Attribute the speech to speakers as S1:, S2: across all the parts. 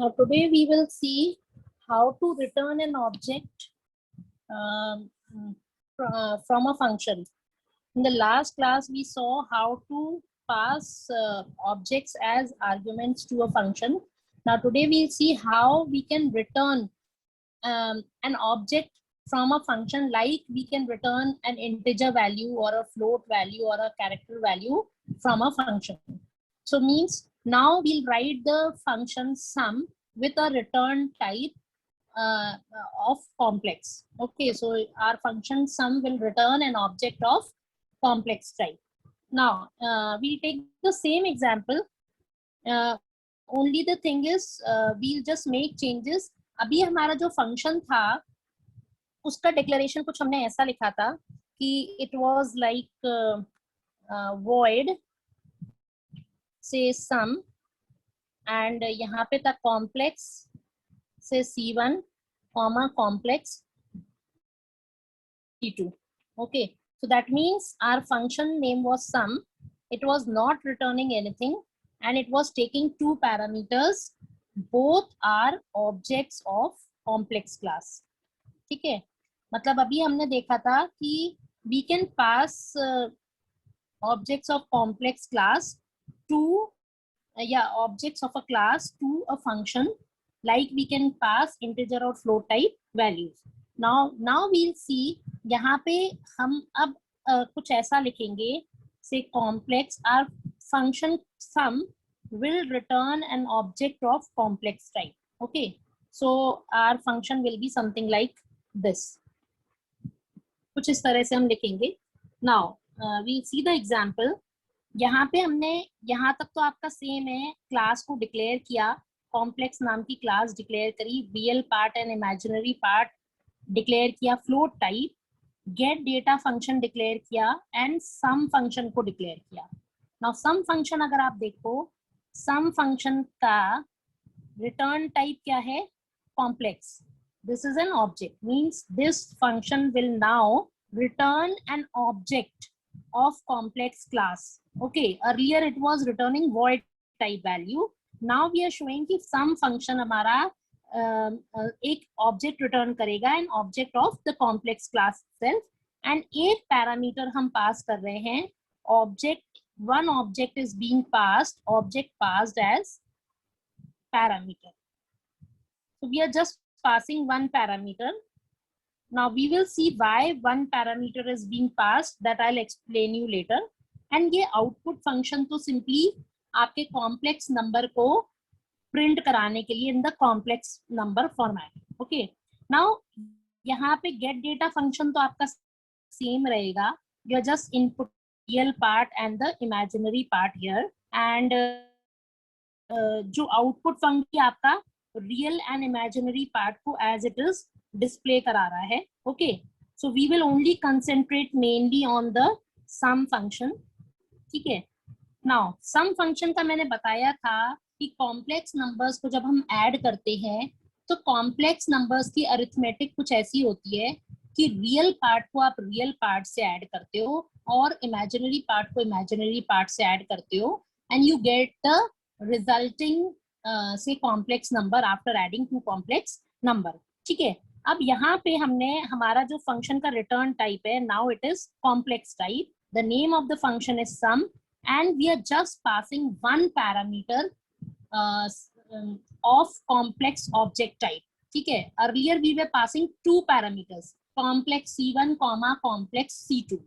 S1: Today we will see how to return an object um, from a function. In the last class, we saw how to pass objects as arguments to a function. Now today we'll see how we can return an object from a function, like we can return an integer value or a float value or a character value from a function. So means now we'll write the function sum with a return type uh, of complex. Okay, so our function sum will return an object of complex type. Now we'll take the same example. Only the thing is we'll just make changes. अभी हमारा जो function था उसका declaration कुछ हमने ऐसा लिखा था कि इट वाज लाइक void से sum एंड यहाँ पे था कॉम्प्लेक्स से C1 comma complex C2. Okay, so that means our function name was sum. It was not returning anything and it was taking two parameters. Both are objects of complex class. ठीक है, मतलब अभी हमने देखा था कि we can pass objects of complex class to objects of a class to a function, like we can pass integer or float type values. Now we'll see, यहाँ पे हम अब कुछ ऐसा लिखेंगे, say complex, our function sum will return an object of complex type. Okay, so our function will be something like this. कुछ इस तरह से हम लिखेंगे. Now we'll see the example. यहाँ पे हमने यहाँ तक तो आपका सेम है, क्लास को डिक्लेयर किया, कॉम्प्लेक्स नाम की क्लास डिक्लेयर करी, real part and imaginary part declare किया, float type, get data function declare किया एंड सम फंक्शन को डिक्लेयर किया. नाउ सम फंक्शन अगर आप देखो, सम फंक्शन का रिटर्न टाइप क्या है? Complex. This is an object, means this function will now return an object of complex class. Okay, earlier it was returning void type value. Now we are showing कि some function हमारा एक object return करेगा, an object of the complex class itself, and एक parameter हम pass कर रहे हैं. Object, one object is being passed, object passed as parameter. So we are just passing one parameter. Now we will see why one parameter is being passed, that I'll explain you later. And ये output function तो simply आपके complex number को print कराने के लिए in the complex number format. Okay. Now यहाँ पे get data function तो आपका same रहेगा. You are just input real part and the imaginary part here. And जो output function आपका real and imaginary part को as it is डिस्प्ले करा रहा है. Okay, so we will only concentrate mainly on the sum function. ठीक है. Now sum function का मैंने बताया था कि कॉम्प्लेक्स नंबर्स को जब हम ऐड करते हैं तो कॉम्प्लेक्स नंबर्स की अरिथमेटिक कुछ ऐसी होती है कि रियल पार्ट को आप रियल पार्ट से ऐड करते हो और इमेजिनरी पार्ट को इमेजिनरी पार्ट से ऐड करते हो and you get the resulting से complex number after adding to complex number. ठीक है. अब यहाँ पे हमने हमारा जो फंक्शन का रिटर्न टाइप है, now it is complex type. The name of the function is sum and we are just passing one parameter of complex object type. ठीक है. Earlier we were passing two parameters, complex C1 comma complex C2.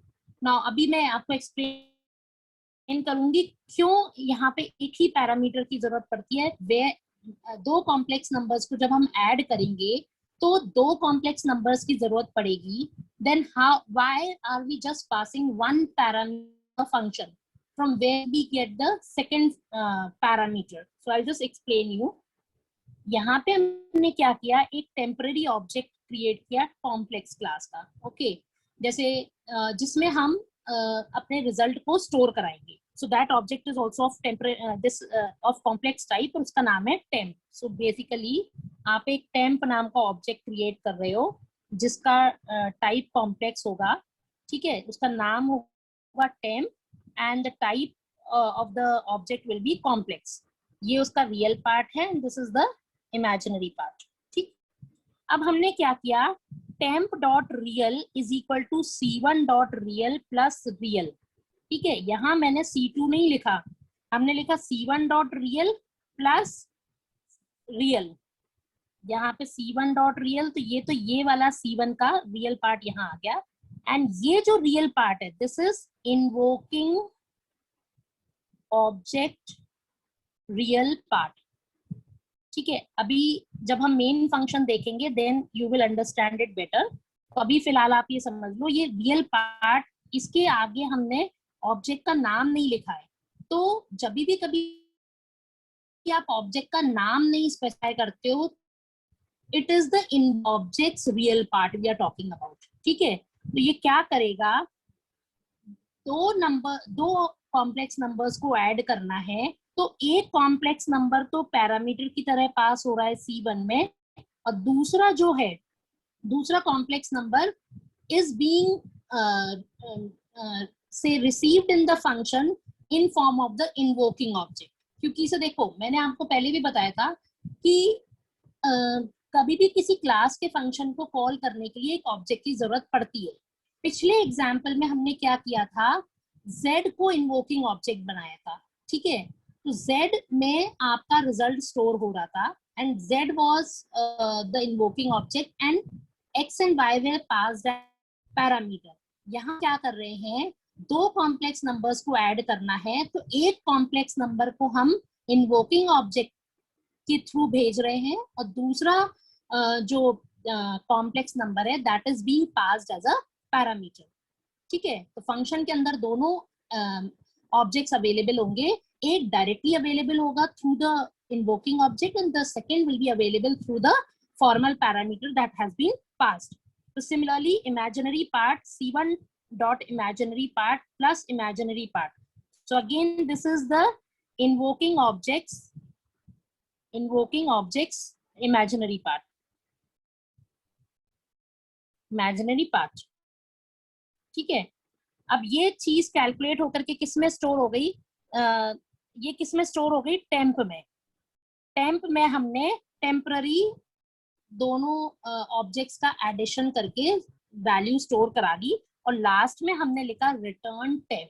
S1: Now अभी मैं आपको explain करूंगी क्यों यहाँ पे एक ही पैरामीटर की जरूरत पड़ती है. वे दो कॉम्प्लेक्स नंबर्स को जब हम ऐड करेंगे तो दो कॉम्प्लेक्स नंबर्स की जरूरत पड़ेगी. Then how, why are we just passing one parameter function from where we get the second parameter? So I will just explain you. यहाँ पे हमने क्या किया, एक टेम्पररी ऑब्जेक्ट क्रिएट किया कॉम्प्लेक्स क्लास का. ओके, जैसे जिसमें हम अपने रिजल्ट को स्टोर कराएंगे. So that object is also of of complex type और उसका नाम है temp. So basically आप एक temp नाम का ऑब्जेक्ट क्रिएट कर रहे हो जिसका टाइप कॉम्प्लेक्स होगा. ठीक है. उसका नाम होगा temp and the type of the object will be complex. ये उसका रियल पार्ट है and this is the imaginary part. ठीक, अब हमने क्या किया, temp dot real is equal to C1 dot real plus real. ठीक है, यहाँ मैंने C2 नहीं लिखा, हमने लिखा C1 dot real plus real. यहाँ पे C1 डॉट रियल, तो ये वाला C1 का रियल पार्ट यहाँ आ गया, एंड ये जो रियल पार्ट है this is invoking object real part. ठीक है, अभी जब हम मेन फंक्शन देखेंगे then you will understand it better. तो अभी फिलहाल आप ये समझ लो, ये रियल पार्ट, इसके आगे हमने ऑब्जेक्ट का नाम नहीं लिखा है। तो जब भी कभी आप ऑब्जेक्ट का नाम नहीं स्पेसिफाई करते हो, it is the in objects real part we are talking about. ठीक है, तो ये क्या करेगा, दो कॉम्प्लेक्स नंबर्स को ऐड करना है, तो एक कॉम्प्लेक्स नंबर तो पैरामीटर की तरह पास हो रहा है C1 में, और दूसरा जो है, दूसरा कॉम्प्लेक्स नंबर इज बीइंग से received in the function in form of the invoking object. क्योंकि इसे देखो, मैंने आपको पहले भी बताया था कि कभी भी किसी क्लास के फंक्शन को कॉल करने के लिए एक ऑब्जेक्ट की जरूरत पड़ती है। पिछले एग्जाम्पल में हमने क्या किया था, Z को इन्वोकिंग ऑब्जेक्ट बनाया था। ठीक है, तो Z में आपका रिजल्ट स्टोर हो रहा था, and Z was the invoking object, and X and Y were passed as parameter. यहाँ क्या कर रहे हैं, दो कॉम्प्लेक्स नंबर्स को ऐड करना है, तो एक कॉम्प्लेक्स नंबर को हम इन्वोकिंग ऑब्जेक्ट के थ्रू भेज रहे हैं, और दूसरा जो कॉम्प्लेक्स नंबर है that is being passed as a parameter. ठीक है, तो फंक्शन के अंदर दोनों ऑब्जेक्ट्स अवेलेबल होंगे, एक डायरेक्टली अवेलेबल होगा through the invoking object, and the second will be available through the formal parameter that has been passed. तो similarly imaginary part C1 dot imaginary part plus imaginary part. So again this is the invoking objects imaginary part। ठीक है, अब ये चीज calculate होकर के किस में स्टोर हो गई, ये किस में स्टोर हो गई, टेम्प में। टेम्प में हमने टेम्पररी दोनों ऑब्जेक्ट्स का एडिशन करके वैल्यू स्टोर करा दी, और लास्ट में हमने लिखा रिटर्न टेम्प।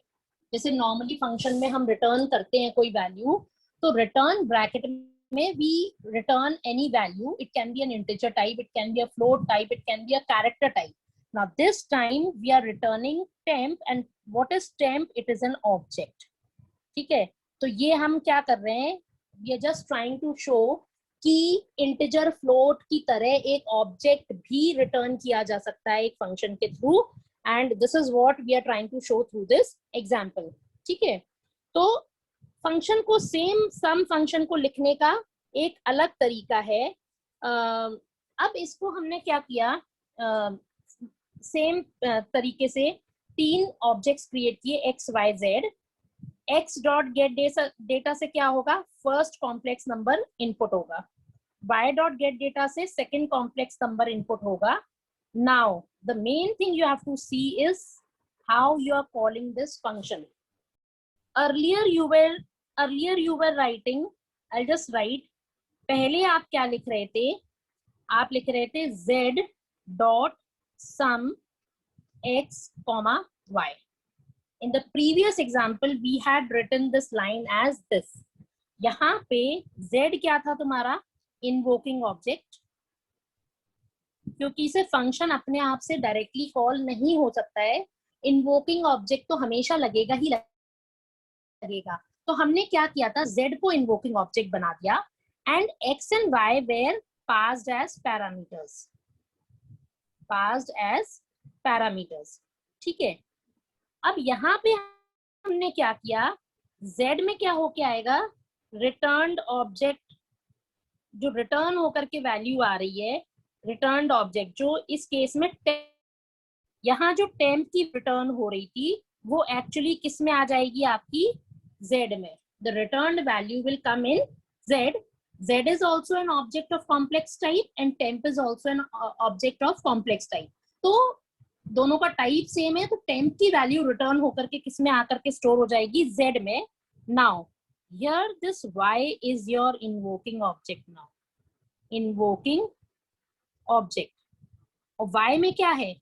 S1: जैसे नॉर्मली फंक्शन में हम रिटर्न करते हैं कोई वैल्यू, तो रिटर्न ब्रैकेट में we return any value, it can be an integer type, it can be a float type, it can be a character type. Now this time we are returning temp, and what is temp? It is an object. ठीक है, तो ये हम क्या कर रहे हैं, we are just trying to show कि इंटीजर फ्लोट की तरह एक ऑब्जेक्ट भी रिटर्न किया जा सकता है एक फंक्शन के थ्रू, and this is what we are trying to show through this example. ठीक है, तो फंक्शन को सम फंक्शन को लिखने का एक अलग तरीका है। अब इसको हमने क्या किया, सेम तरीके से तीन ऑब्जेक्ट्स क्रिएट किए, X Y Z. X dot get data से क्या होगा, फर्स्ट कॉम्प्लेक्स नंबर इनपुट होगा, वाई डॉट गेट डेटा से सेकेंड कॉम्प्लेक्स नंबर इनपुट होगा। Now the main thing you have to see is how you are calling this function. earlier you were writing, I'll just write, पहले आप क्या लिख रहे थे, आप लिख रहे थे z dot sum x comma y. In the previous example we had written this line as this. यहाँ पे z क्या था तुम्हारा, इन्वोकिंग ऑब्जेक्ट, क्योंकि इसे फंक्शन अपने आप से डायरेक्टली कॉल नहीं हो सकता है, इन्वोकिंग ऑब्जेक्ट तो हमेशा लगेगा ही लगेगा। तो हमने क्या किया था, z को इन्वोकिंग ऑब्जेक्ट बना दिया, and x and y were passed as parameters. ठीक है, अब यहाँ पे हमने क्या किया, z में क्या होके आएगा, रिटर्न्ड ऑब्जेक्ट, जो रिटर्न होकर के वैल्यू आ रही है, रिटर्न्ड ऑब्जेक्ट जो इस केस में यहाँ जो टेम्प की रिटर्न हो रही थी वो एक्चुअली किस में आ जाएगी, आपकी z में। The returned value will come in z. Z is also an object of complex type and temp is also an object of complex type. तो दोनों का टाइप सेम है, तो temp की वैल्यू रिटर्न होकर के किस में आकर के स्टोर हो जाएगी, z में। Now here this y is your invoking object now. Invoking object. और y में क्या है,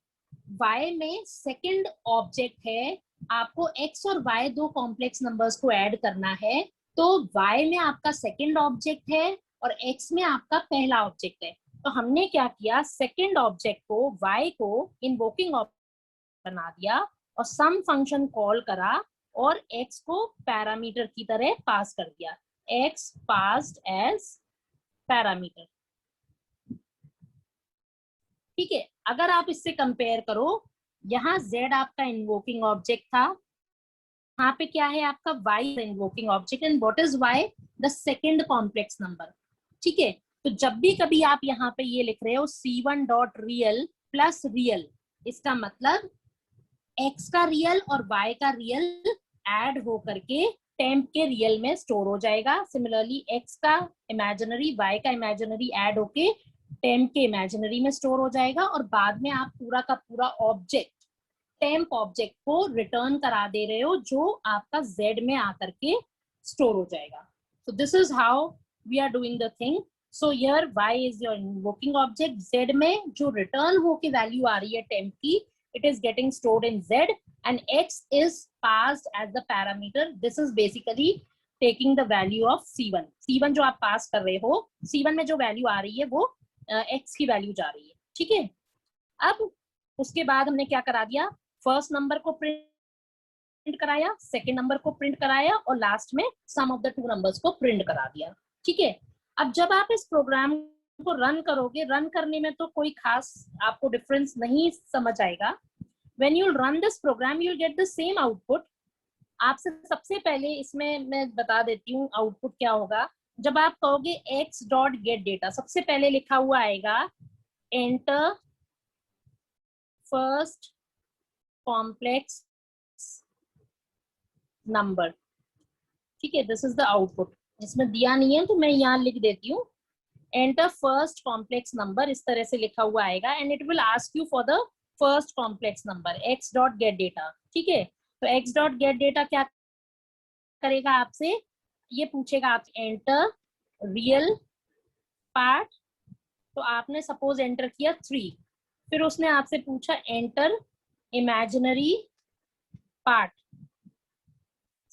S1: y में सेकंड ऑब्जेक्ट है, आपको x और y दो कॉम्प्लेक्स नंबर्स को ऐड करना है, तो y में आपका सेकंड ऑब्जेक्ट है और x में आपका पहला ऑब्जेक्ट है। तो हमने क्या किया, सेकंड ऑब्जेक्ट को y को इन्वोकिंग ऑब्जेक्ट बना दिया और सम फंक्शन कॉल करा और x को पैरामीटर की तरह पास कर दिया, x पास्ड एज पैरामीटर। ठीक है, अगर आप इससे कंपेयर करो, यहाँ z आपका इन्वोकिंग ऑब्जेक्ट था, यहाँ पे क्या है आपका y invoking object, and what is y, the second complex number. ठीक है, तो जब भी कभी आप यहाँ पे ये लिख रहे हो c1 dot real plus real, इसका मतलब x का रियल और y का रियल ऐड हो करके टेम्प के रियल में स्टोर हो जाएगा। सिमिलरली x का इमेजिनरी y का इमेजिनरी ऐड होके टेम्प के इमेजिनरी में स्टोर हो जाएगा, और बाद में आप पूरा का पूरा ऑब्जेक्ट टेम्प ऑब्जेक्ट को रिटर्न करा दे रहे हो, जो आपका z में आकर के स्टोर हो जाएगा। So this is how we are doing the thing. So here y is your invoking object, z में जो रिटर्न होके वैल्यू आ रही है टेम्प की, it is getting stored in z, and x is passed as the parameter. This is basically taking the value of c1. c1 जो आप पास कर रहे हो, c1 में जो वैल्यू आ रही है वो x की वैल्यू जा रही है। ठीक है, अब उसके बाद हमने क्या करा दिया, फर्स्ट नंबर को प्रिंट कराया, सेकेंड नंबर को प्रिंट कराया, और लास्ट में सम ऑफ द टू नंबर्स को प्रिंट करा दिया। ठीक है, अब जब आप इस प्रोग्राम को रन करोगे, रन करने में तो कोई खास आपको डिफरेंस नहीं समझ आएगा। When you run this program you will get the same output. आपसे सबसे पहले इसमें मैं बता देती हूँ आउटपुट क्या होगा। जब आप कहोगे x डॉट गेट डेटा, सबसे पहले लिखा हुआ आएगा एंटर फर्स्ट कॉम्प्लेक्स नंबर। ठीक है, दिस इज द आउटपुट। इसमें दिया नहीं है तो मैं यहाँ लिख देती हूँ, एंटर फर्स्ट कॉम्प्लेक्स नंबर, इस तरह से लिखा हुआ आएगा, and it will ask you for the first complex number x dot get data. ठीक है, तो x डॉट गेट डेटा क्या करेगा, आपसे ये पूछेगा आप एंटर रियल पार्ट, तो आपने सपोज एंटर किया 3, फिर उसने आपसे पूछा एंटर इमेजिनरी पार्ट,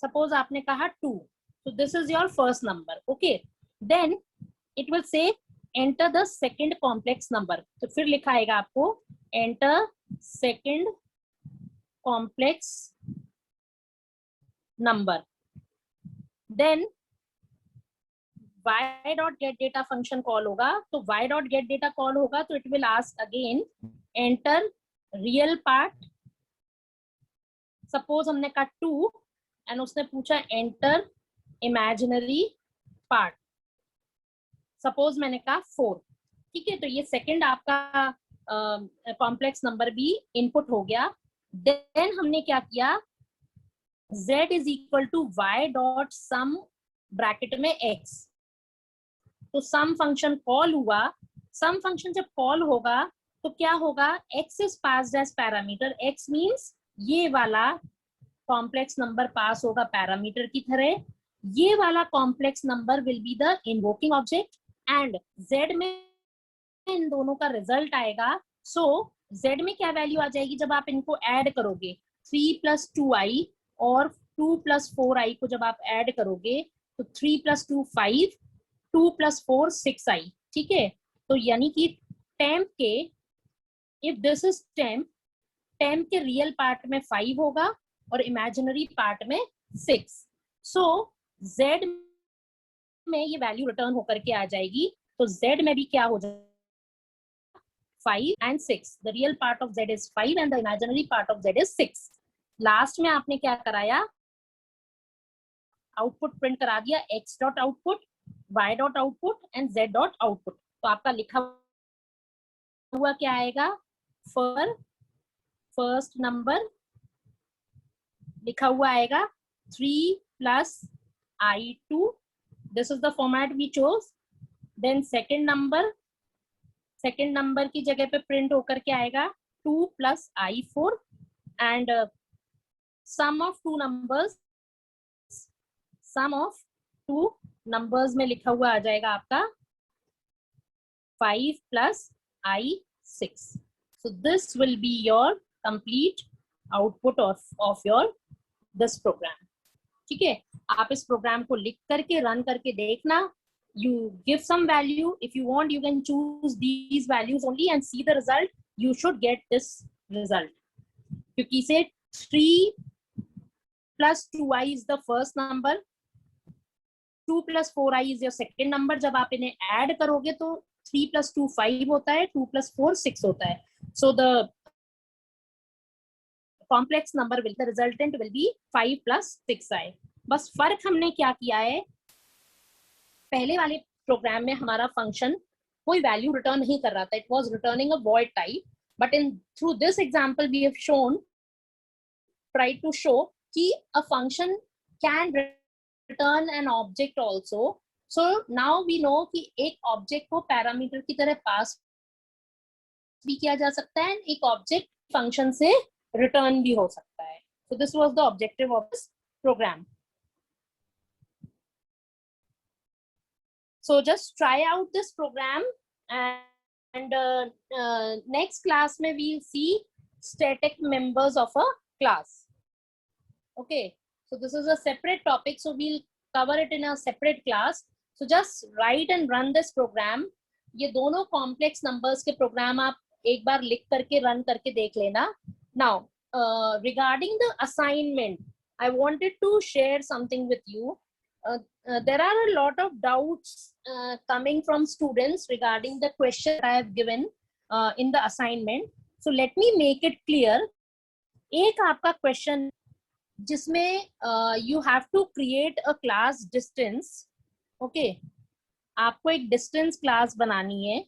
S1: सपोज आपने कहा 2, so this is your first number. Okay, then it will say enter the second complex number, तो फिर लिखा आएगा आपको enter second complex number, then y dot get data function call होगा, तो y dot get data call होगा तो it will ask again enter real part, suppose हमने कहा 2 एंड उसने पूछा एंटर इमेजिनरी पार्ट, सपोज मैंने कहा 4। ठीक है, तो ये सेकंड आपका कॉम्प्लेक्स नंबर भी इनपुट हो गया। देन हमने क्या किया, z is equal to y dot sum bracket में x, तो सम फंक्शन कॉल हुआ। सम फंक्शन जब कॉल होगा तो क्या होगा, x is passed as parameter, x means ये वाला कॉम्प्लेक्स नंबर पास होगा पैरामीटर की तरह, ये वाला complex number will be the invoking object, and z में इन दोनों का रिजल्ट आएगा। सो z में क्या वैल्यू आ जाएगी, जब आप इनको ऐड करोगे 3 + 2i और 2 + 4i को जब आप ऐड करोगे तो 3 + 2 5, 2 + 4 6i। ठीक है, तो यानी कि टेम्प के, if this is temp, temp के रियल पार्ट में 5 होगा और इमेजिनरी पार्ट में 6। सो z में ये वैल्यू रिटर्न होकर के आ जाएगी, तो z में भी क्या हो जाएगा 5 and 6, the real part of z is 5 and the imaginary part of z is 6। Last में आपने क्या कराया, आउटपुट प्रिंट करा दिया x dot output, y dot output and z dot output. तो आपका लिखा हुआ क्या आएगा, फॉर फर्स्ट नंबर लिखा हुआ आएगा 3 + i2, this is the format we chose. Then second number की जगह पे प्रिंट होकर के आएगा 2 + i4, and sum of two numbers में लिखा हुआ आ जाएगा आपका 5 plus I6. So this will be your complete output of your this program. ठीक है, आप इस प्रोग्राम को लिख करके रन करके देखना. You give some value. If you want, you can choose these values only and see the result. You should get this result. क्योंकि से 3 plus 2i is the first number. 2 plus 4i is your second number. जब आप इन्हें add करोगे तो 3 plus 2 5 होता है, 2 plus 4 6 होता है. So the complex number will, the resultant will be 5 plus 6i. बस फर्क हमने क्या किया है, पहले वाले प्रोग्राम में हमारा फंक्शन कोई वैल्यू रिटर्न नहीं कर रहा था. It was returning a void type. But in through this example we have shown, try to show कि a function can return an object also. So now we know कि एक object को parameter की तरह पास भी किया जा सकता है, एक ऑब्जेक्ट फंक्शन से रिटर्न भी हो सकता है. So this was the objective of this program. So just try out this program, and next class में we'll see static members of a class. Okay, so this is a separate topic, so we'll cover it in a separate class. So just write and run this program. ये दोनों complex numbers के program आप एक बार लिख करके run करके देख लेना. Now regarding the assignment, I wanted to share something with you. There are a lot of doubts coming from students regarding the question I have given in the assignment. So let me make it clear. एक आपका question जिसमें you have to create a class distance. Okay, आपको एक distance class बनानी है.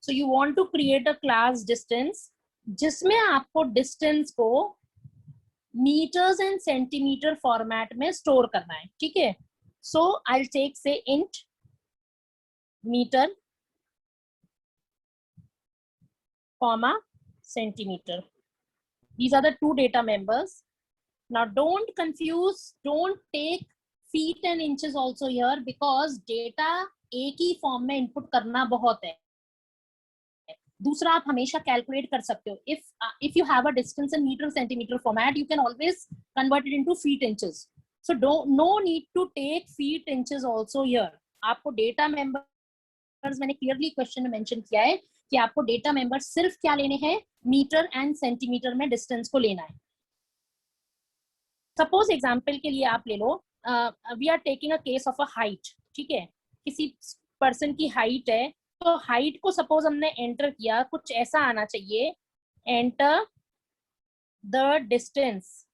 S1: So you want to create a class distance जिसमें आपको distance को मीटर्स एंड सेंटीमीटर फॉर्मेट में स्टोर करना है. ठीक है, so I will take say int meter comma centimeter. These are the two data members. Now don't confuse, don't take feet and inches also here, because data एक ही form में input करना बहुत है. दूसरा आप हमेशा कैलकुलेट कर सकते हो. if you have a distance in meter centimeter format, you can always convert it into feet inches. So no need to take feet inches also here. आपको डेटा मेंबर्स, मैंने क्लियरली क्वेश्चन में mention किया है कि आपको data members सिर्फ क्या लेने हैं, मीटर एंड सेंटीमीटर में डिस्टेंस को लेना है. सपोज एग्जांपल के लिए आप ले लो, we are taking a case of a height. ठीक है, किसी पर्सन की हाइट है, तो हाइट को सपोज हमने एंटर किया, कुछ ऐसा आना चाहिए, एंटर द डिस्टेंस.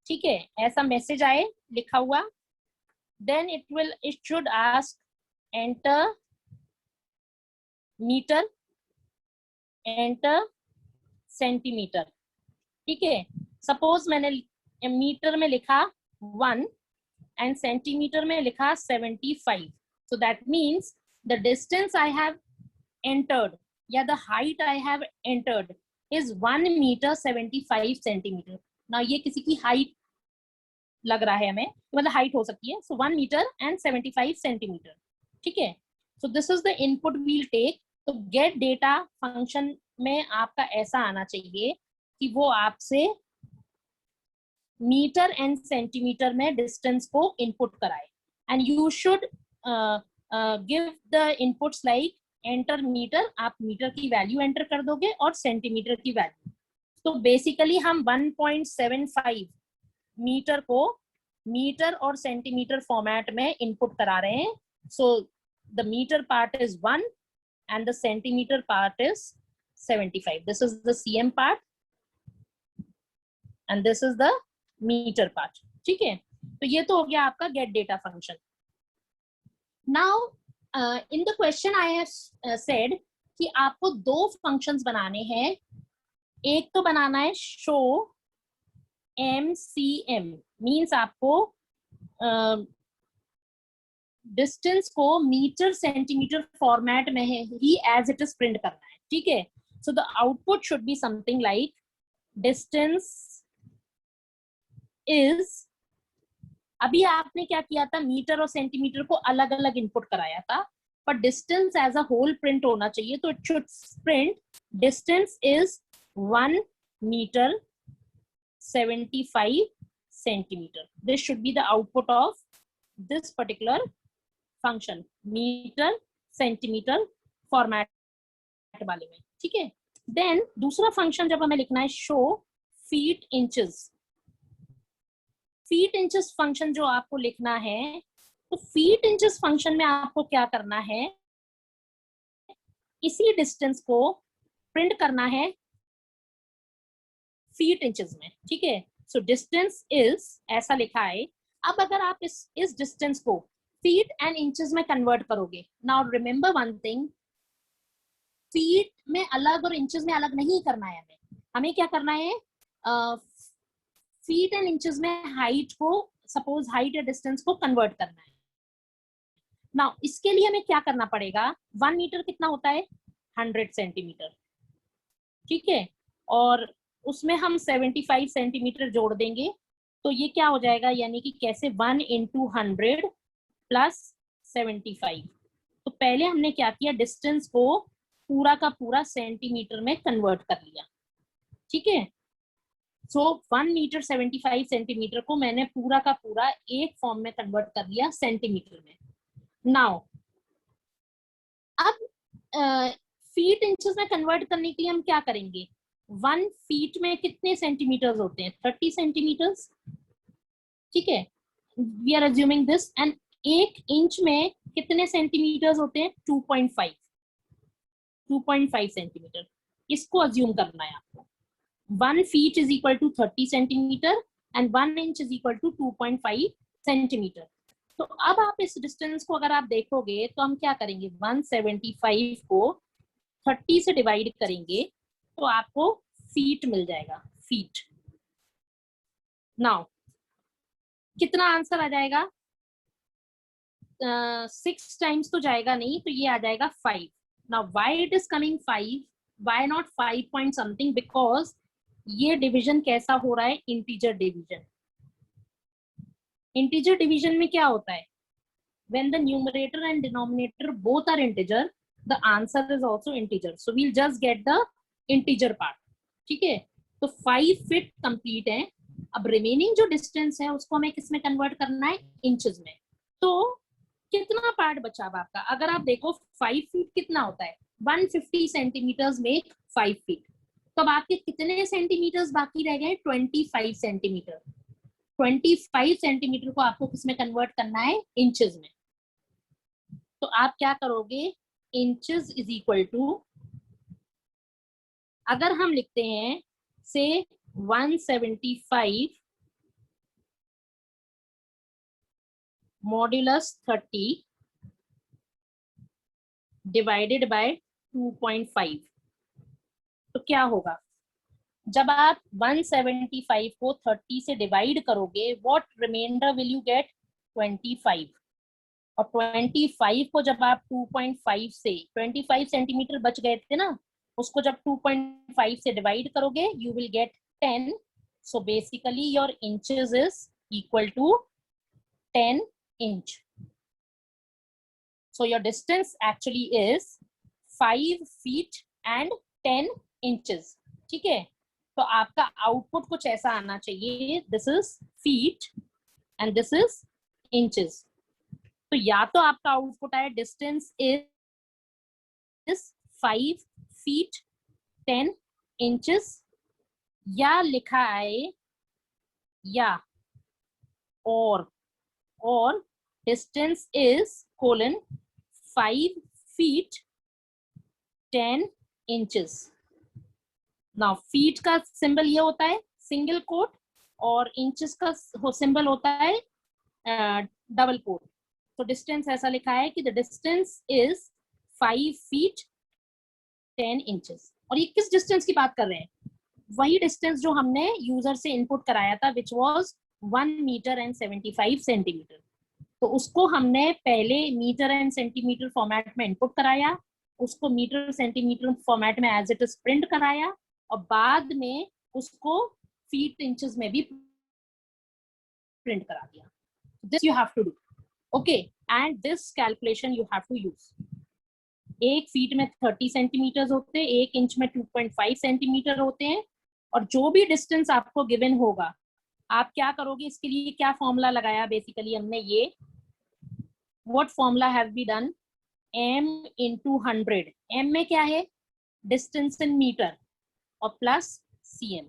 S1: ठीक है, ऐसा मैसेज आए लिखा हुआ. Then it should ask enter meter, enter centimeter. ठीक है, सपोज मैंने मीटर में लिखा 1 एंड सेंटीमीटर में लिखा 75. So that means the distance I have entered, या the height I have entered is 1 meter 75 centimeter. Now ये किसी की height लग रहा है हमें, मतलब height हो सकती है. So 1 meter and 75 centimeter. ठीक है, so this is the input we'll take. तो get data function में आपका ऐसा आना चाहिए कि वो आपसे मीटर एंड सेंटीमीटर में डिस्टेंस को इनपुट कराए. And you should give the inputs like enter meter, आप मीटर की वैल्यू एंटर कर दोगे, और सेंटीमीटर की वैल्यू. तो बेसिकली हम 1.75 मीटर को मीटर और सेंटीमीटर फॉर्मेट में इनपुट करा रहे हैं. So the meter part is 1 and the centimeter part is 75. This is the cm part and this is the meter part. ठीक है, तो ये तो हो गया आपका get data function. Now in the question I have said कि आपको दो functions बनाने हैं. एक तो बनाना है show mcm, means आपको डिस्टेंस को मीटर सेंटीमीटर फॉर्मेट में ही एज इट इज प्रिंट करना है. ठीक है, so the output should be something like distance is, अभी आपने क्या किया था, मीटर और सेंटीमीटर को अलग अलग इनपुट कराया था. पर distance as a whole print होना चाहिए, तो it should print distance is 1 meter 75 centimeter. This should be the output of this particular function, meter centimeter format वाले में, ठीक है। देन दूसरा फंक्शन जब हमें लिखना है, show feet inches. Feet inches function जो आपको लिखना है, तो फीट इंचेस फंक्शन में आपको क्या करना है, इसी डिस्टेंस को प्रिंट करना है फीट इंचेस में, ठीक है। सो डिस्टेंस इज ऐसा लिखा है। अब अगर आप इस डिस्टेंस को फीट एंड इंचेस में कन्वर्ट करोगे, now remember one thing, feet में अलग और इंचेस में अलग नहीं करना है हमें क्या करना है, फीट एंड इंचेस में हाइट को, सपोज हाइट या डिस्टेंस को कन्वर्ट करना है। नाउ इसके लिए हमें क्या करना पड़ेगा, 1 मीटर कितना होता है, 100 सेंटीमीटर, ठीक है, और उसमें हम 75 सेंटीमीटर जोड़ देंगे, तो ये क्या हो जाएगा, यानी कि कैसे 1 into 100 प्लस 75। तो पहले हमने क्या किया, डिस्टेंस को पूरा का पूरा सेंटीमीटर में कन्वर्ट कर लिया, ठीक है। सो 1 मीटर 75 सेंटीमीटर को मैंने पूरा का पूरा एक फॉर्म में कन्वर्ट कर लिया सेंटीमीटर में। नाउ अब फीट इंचेस में कन्वर्ट करने के लिए हम क्या करेंगे, 1 फीट में कितने सेंटीमीटर्स होते हैं, 30 सेंटीमीटर्स, ठीक है, we are assuming this. And 1 inch में कितने सेंटीमीटर्स होते हैं, 2.5 सेंटीमीटर, इसको अज्यूम करना है आपको। 1 feet is equal to 30 centimeter and 1 inch is equal to 2.5 centimeter. तो अब आप इस डिस्टेंस को अगर आप देखोगे तो हम क्या करेंगे, 175 को 30 से डिवाइड करेंगे तो आपको फीट मिल जाएगा, फीट। नाउ कितना आंसर आ जाएगा, 6 टाइम्स तो जाएगा नहीं, तो ये आ जाएगा 5। Now why it is coming 5, why not 5 point something, because ये डिवीजन कैसा हो रहा है, इंटीजर डिवीजन। इंटीजर डिवीजन में क्या होता है, when the numerator and denominator both are integer, the answer is also integer, so we'll just get the integer part, ठीक है। तो 5 फीट कंप्लीट है। अब रिमेनिंग जो डिस्टेंस है उसको हमें किस में कन्वर्ट करना है, इंचेस में। तो कितना पार्ट बचा अब आपका, अगर आप देखो 5 फीट कितना होता है, 150 सेंटीमीटर्स मेक 5 फीट, तो अब आपके कितने सेंटीमीटर्स बाकी रह गए, 25 सेंटीमीटर। 25 सेंटीमीटर को आपको किसमें कन्वर्ट करना है, इंचेस में। तो आप क्या करोगे, इंचेस इज इक्वल टू, अगर हम लिखते हैं से 175 मॉड्यूलस 30 डिवाइडेड बाय 2.5, तो क्या होगा, जब आप 175 को 30 से डिवाइड करोगे, what remainder will you get, 25। और 25 को जब आप 2.5 से, 25 सेंटीमीटर बच गए थे ना, उसको जब 2.5 से डिवाइड करोगे you will get 10। So basically your inches is equal to 10 inch. So your distance actually is 5 feet and 10 inches, ठीक है। तो आपका आउटपुट कुछ ऐसा आना चाहिए, this is feet and this is inches. तो या तो आपका आउटपुट आए डिस्टेंस इज 5 फीट 10 इंचेस, या लिखा आए या और distance is colon 5 feet 10 inches. Now feet का सिंबल ये होता है सिंगल कोट, और इंचेस का सिंबल होता है डबल कोट। तो डिस्टेंस ऐसा लिखा है कि the distance is 5 feet 10 inches. और ये किस डिस्टेंस की बात कर रहे हैं, वही डिस्टेंस जो हमने यूजर से इनपुट कराया था, which was 1 meter and 75 centimeter. तो उसको हमने पहले मीटर एंड सेंटीमीटर फॉर्मेट में इनपुट कराया, उसको मीटर सेंटीमीटर फॉर्मेट में एज इट इज प्रिंट कराया, और बाद में उसको फीट इंचेस में भी प्रिंट करा दिया। This you have to do, okay, and this calculation you have to use. 1 feet में 30 सेंटीमीटर होते हैं, 1 इंच में 2.5 सेंटीमीटर होते हैं। और जो भी डिस्टेंस आपको गिवन होगा, आप क्या करोगे, इसके लिए क्या फॉर्मूला लगाया बेसिकली हमने, ये what formula have be done, m into 100। m में क्या है, डिस्टेंस इन मीटर, और प्लस cm।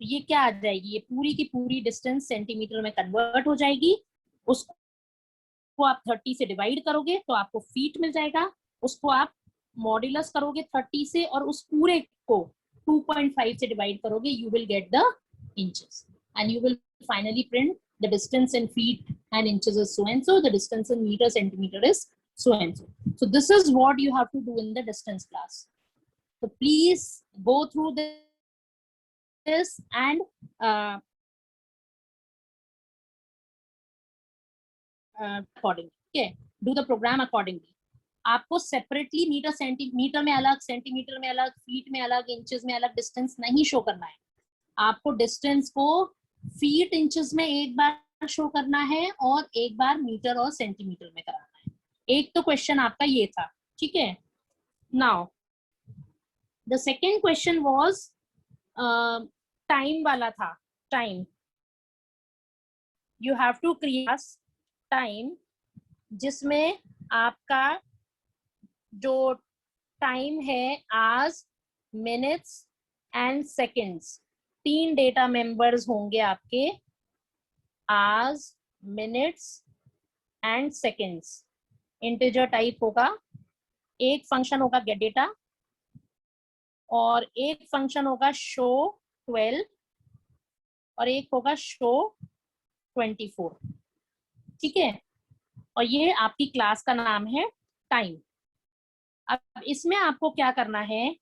S1: तो ये क्या आ जाएगी, ये पूरी की पूरी डिस्टेंस सेंटीमीटर में कन्वर्ट हो जाएगी। उसको आप 30 से डिवाइड करोगे तो आपको फीट मिल जाएगा। उसको आप मॉड्यूलस करोगे 30 से, और उस पूरे को 2.5 से डिवाइड करोगे, you will get the inches, and you will finally print the distance in feet and inches is so and so, the distance in meter centimeter is so and so. So this is what you have to do in the distance class. So please go through this and accordingly, okay, do the program accordingly. आपको separately metre centimetre में अलग, centimetre में अलग, feet में अलग, inches में अलग distance नहीं शो करना है। आपको डिस्टेंस को फीट इंचेस में एक बार शो करना है और एक बार मीटर और सेंटीमीटर में कराना है। एक तो क्वेश्चन आपका ये था, ठीक है। Now the second question was time वाला था। Time, you have to create time जिसमें आपका जो टाइम है hours, minutes and seconds, 3 data members होंगे आपके, hours, minutes and seconds. Integer type होगा, एक फंक्शन होगा गेट डेटा और एक फंक्शन होगा शो 12 और एक होगा शो 24, ठीक है। और ये आपकी क्लास का नाम है टाइम। अब इसमें आपको क्या करना है,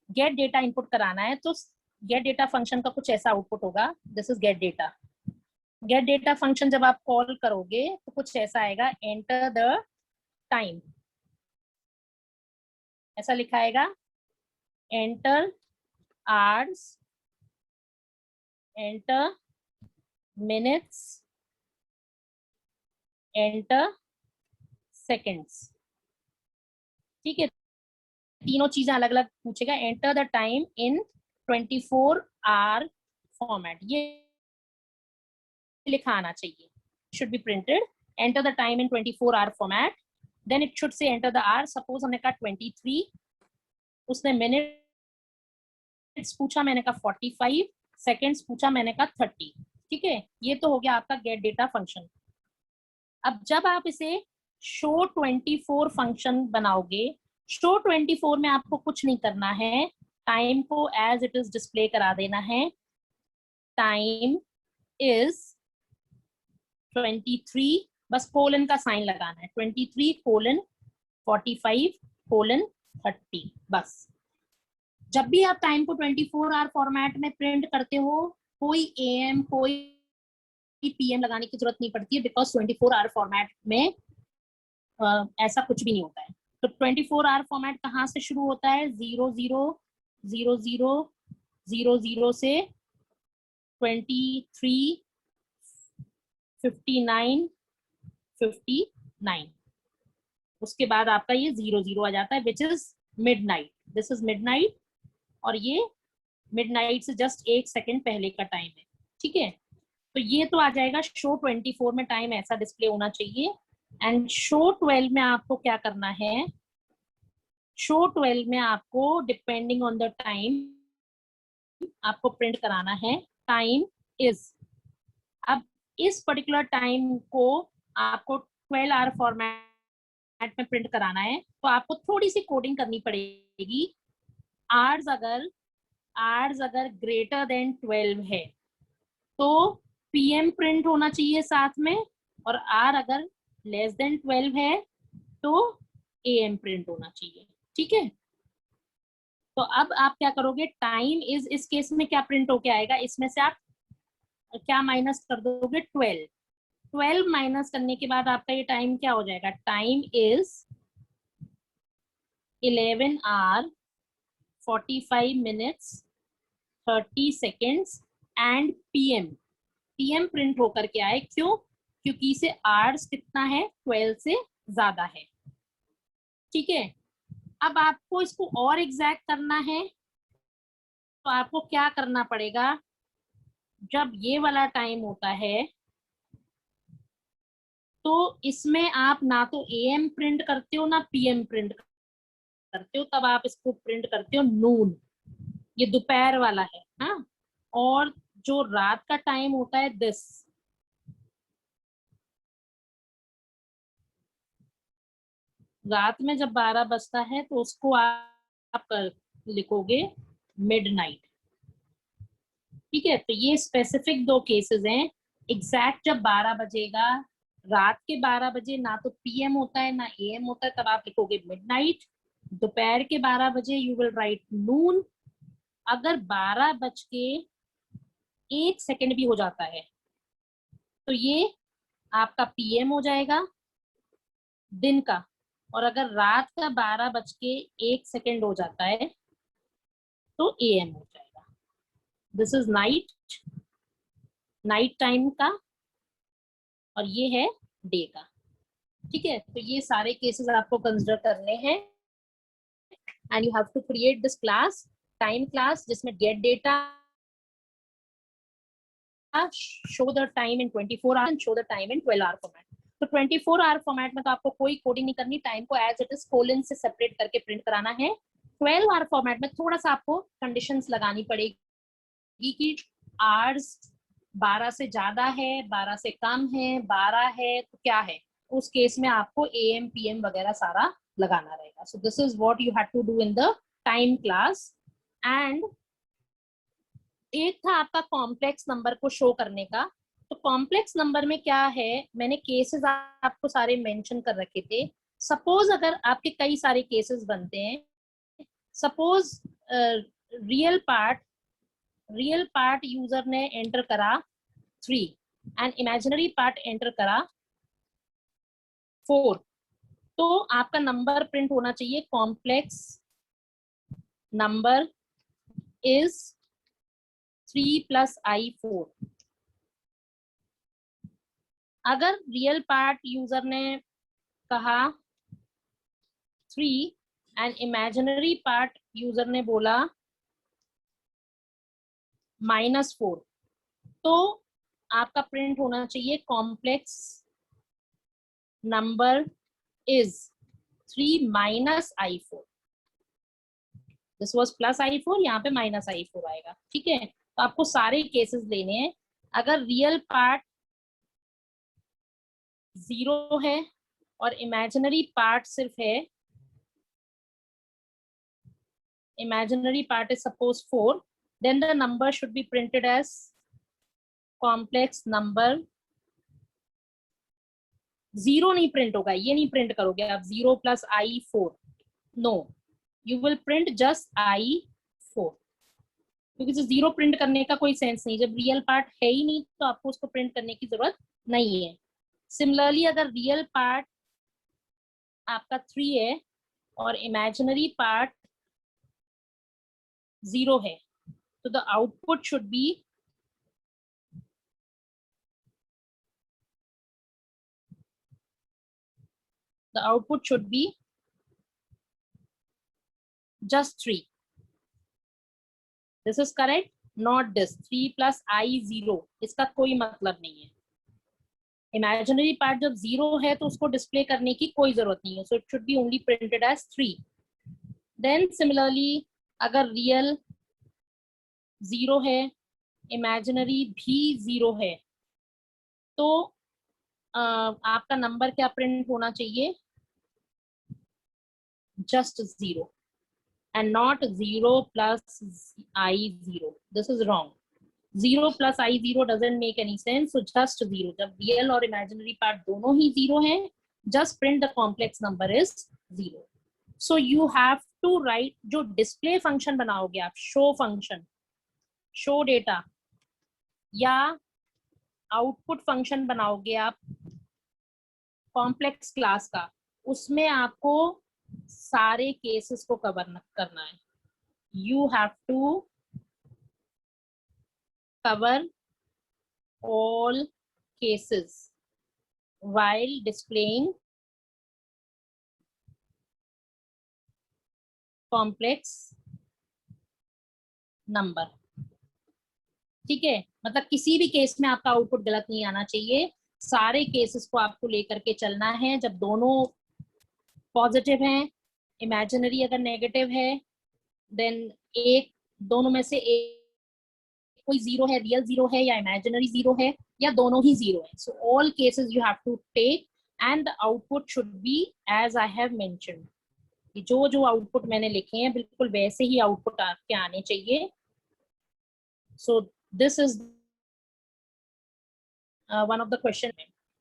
S1: गेट डेटा इनपुट कराना है। तो गेट डेटा फंक्शन का कुछ ऐसा आउटपुट होगा, this is get data. Gate data function जब आप कॉल करोगे तो कुछ ऐसा आएगा, एंटर द टाइम, ऐसा लिखा आएगा, enter hours, enter minutes, enter seconds, ठीक है। तीनों चीजें अलग अलग पूछेगा। Enter the time in 24 hour format, ये लिखा आना चाहिए, should be printed. Enter the time in 24 hour format, then it should say enter the hour. Suppose हमने कहा 23, उसने मिनट्स पूछा, मैंने कहा 45, सेकेंड्स पूछा, मैंने कहा 30, ठीक है। ये तो हो गया आपका गेट डेटा फंक्शन। अब जब आप इसे शो 24 फंक्शन बनाओगे, शो 24 में आपको कुछ नहीं करना है, टाइम को एज इट इज डिस्प्ले करा देना है। टाइम इज 23, बस कोलन का साइन लगाना है, 23:45:30, बस। जब भी आप टाइम को 24 आवर फॉर्मेट में प्रिंट करते हो, कोई AM कोई PM लगाने की जरूरत नहीं पड़ती है, बिकॉज 24 आवर फॉर्मेट में ऐसा कुछ भी नहीं होता है। तो 24 आवर फॉर्मेट कहाँ से शुरू होता है, 00:00:00 से 23:59:59, उसके बाद आपका ये 00 आ जाता है, which is midnight. This is midnight, और ये मिडनाइट से जस्ट 1 सेकेंड पहले का टाइम है, ठीक है। तो ये तो आ जाएगा, शो 24 में टाइम ऐसा डिस्प्ले होना चाहिए। एंड शो 12 में आपको क्या करना है, शो 12 में आपको डिपेंडिंग ऑन द टाइम आपको प्रिंट कराना है, टाइम इज। अब इस पर्टिकुलर टाइम को आपको 12 आवर फॉर्मेट में प्रिंट कराना है, तो आपको थोड़ी सी कोडिंग करनी पड़ेगी। आवर्स अगर ग्रेटर देन 12 है तो PM प्रिंट होना चाहिए साथ में, और R अगर लेस देन 12 है तो AM प्रिंट होना चाहिए, ठीक है। तो अब आप क्या करोगे, टाइम इज, इस केस में क्या प्रिंट होके आएगा, इसमें से आप क्या माइनस कर दोगे, 12 माइनस करने के बाद आपका ये टाइम क्या हो जाएगा, time is 11 hour 45 minutes 30 seconds and PM print होकर के आए, क्यों, क्योंकि इसे आवर्स कितना है, 12 से ज्यादा है। ठीक है, अब आपको इसको और एग्जैक्ट करना है तो आपको क्या करना पड़ेगा, जब ये वाला टाइम होता है तो इसमें आप ना तो एएम प्रिंट करते हो ना पीएम प्रिंट करते हो, तब आप इसको प्रिंट करते हो नून, ये दोपहर वाला है। हाँ, और जो रात का टाइम होता है दिस, रात में जब 12 बजता है तो उसको आप लिखोगे मिडनाइट। ठीक है, तो ये स्पेसिफिक दो केसेस हैं। एग्जैक्ट जब 12 बजेगा, रात के 12 बजे ना तो पीएम होता है ना एएम होता है, तब आप लिखोगे मिडनाइट। दोपहर के 12 बजे यू विल राइट नून। अगर 12 बज के 1 सेकंड भी हो जाता है तो ये आपका पीएम हो जाएगा दिन का, और अगर रात का 12 बज के 1 सेकंड हो जाता है तो एएम हो जाएगा। This is night, night time का, और ये है डे का। ठीक है, तो ये सारे केसेस आपको कंसिडर करने हैं and you have to create this class, time class, जिसमें get data, show the time in 24 hour and show the time in 12 hour format. तो 24 आवर फॉर्मेट में तो आपको कोई कोडिंग नहीं करनी, टाइम को एज इट इज कोलन से सेपरेट करके प्रिंट कराना है। 12 आवर फॉर्मेट में थोड़ा सा आपको कंडीशंस लगानी पड़ेगी कि आवर्स 12 से ज्यादा है, 12 से कम है, 12 है तो क्या है, उस केस में आपको एएम पीएम वगैरह सारा लगाना रहेगा। So this is what you have to do in the time class. And एक था आपका कॉम्प्लेक्स नंबर को शो करने का। तो कॉम्प्लेक्स नंबर में क्या है, मैंने केसेस आपको सारे मेंशन कर रखे थे। सपोज अगर आपके कई सारे केसेस बनते हैं, suppose real part real part user ने एंटर करा 3 एंड इमेजिनरी पार्ट एंटर करा 4, तो आपका नंबर प्रिंट होना चाहिए कॉम्प्लेक्स नंबर इज 3 + i4। अगर रियल पार्ट यूजर ने कहा 3 एंड इमेजिनरी पार्ट यूजर ने बोला -4, तो आपका प्रिंट होना चाहिए complex number is 3 - i4। This was +i4, यहाँ पे -i4 आएगा। ठीक है, तो आपको सारे केसेस लेने हैं। अगर रियल पार्ट 0 है और इमेजिनरी पार्ट सिर्फ है, imaginary part is suppose 4, then the number should be printed as complex number। 0 नहीं प्रिंट होगा, ये नहीं प्रिंट करोगे आप 0 + i4, no, you will print just i4, क्योंकि 0 प्रिंट करने का कोई सेंस नहीं, जब रियल पार्ट है ही नहीं तो आपको उसको प्रिंट करने की जरूरत नहीं है। सिमिलरली अगर रियल पार्ट आपका 3 है और इमेजिनरी पार्ट 0 है, तो the output should B just 3। This is correct, not this 3 + i0, इसका कोई मतलब नहीं है। इमेजिनरी पार्ट जब 0 है तो उसको डिस्प्ले करने की कोई जरूरत नहीं है, so it should be only printed as 3। Then similarly अगर रियल 0 है, इमेजिनरी भी 0 है, तो आपका नंबर क्या प्रिंट होना चाहिए, just 0 and not 0 + i0। This is wrong, 0 + i0 doesn't make any sense, so just 0। जब रियल और इमेजिनरी पार्ट दोनों ही 0 हैं, just print the complex number is 0। so you have to write, जो डिस्प्ले फंक्शन बनाओगे आप, show function, show data, या output function बनाओगे आप कॉम्प्लेक्स क्लास का, उसमें आपको सारे केसेस को कवर करना है। you have to cover all cases while displaying complex number. ठीक है, मतलब किसी भी केस में आपका आउटपुट गलत नहीं आना चाहिए, सारे केसेस को आपको लेकर के चलना है। जब दोनों पॉजिटिव हैं, इमेजिनरी अगर नेगेटिव है, देन एक दोनों में से एक कोई जीरो है, रियल जीरो है या इमेजिनरी जीरो है, या दोनों ही जीरो है। So all cases you have to take and the output should be as I have mentioned. जो जो आउटपुट मैंने लिखे हैं बिल्कुल वैसे ही आउटपुट आपके आने चाहिए। सो this is one of the question.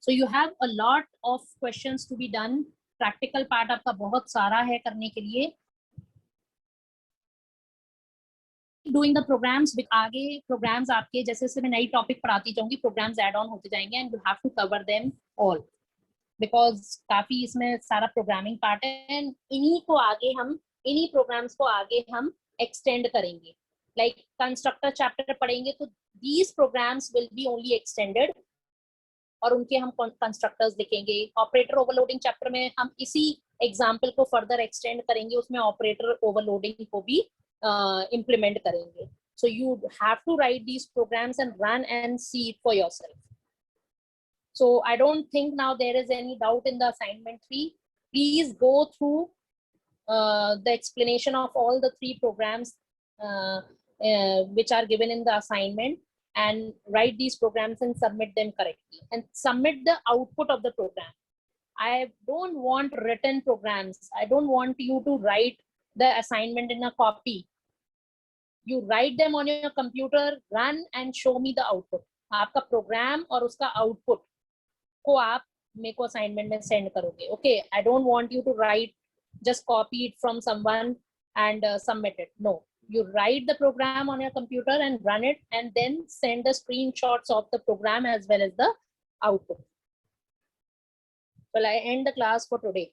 S1: So you have a lot of questions to be done. Practical part आपका बहुत सारा है करने के लिए। Doing the programs, आगे programs आपके जैसे जैसे मैं नई टॉपिक पढ़ाती जाऊंगी, programs add on होते जाएंगे and you have to cover them all because काफी इसमें सारा प्रोग्रामिंग पार्ट है। and इन्हीं को आगे हम इन्हीं प्रोग्राम्स को आगे हम एक्सटेंड करेंगे। लाइक कंस्ट्रक्टर चैप्टर पढ़ेंगे तो these programs will be only extended और उनके हम कंस्ट्रक्टर्स लिखेंगे। ऑपरेटर ओवरलोडिंग चैप्टर में हम इसी एग्जाम्पल को फर्दर एक्सटेंड करेंगे, उसमें ऑपरेटर ओवरलोडिंग को भी इम्प्लीमेंट करेंगे। So you have to write these programs and run and see it for yourself. So I don't think now there is any doubt in the assignment 3. Please go through the explanation of all the 3 programs which are given in the assignment and write these programs and submit them correctly and submit the output of the program. I don't want written programs. I don't want you to write the assignment in a copy. You write them on your computer, run and show me the output. आपका program और उसका output को आप मेरे को assignment में send करोगे। Okay, I don't want you to write just copy it from someone and submit it. No, you write the program on your computer and run it and then send the screenshots of the program as well as the output. Well, I end the class for today.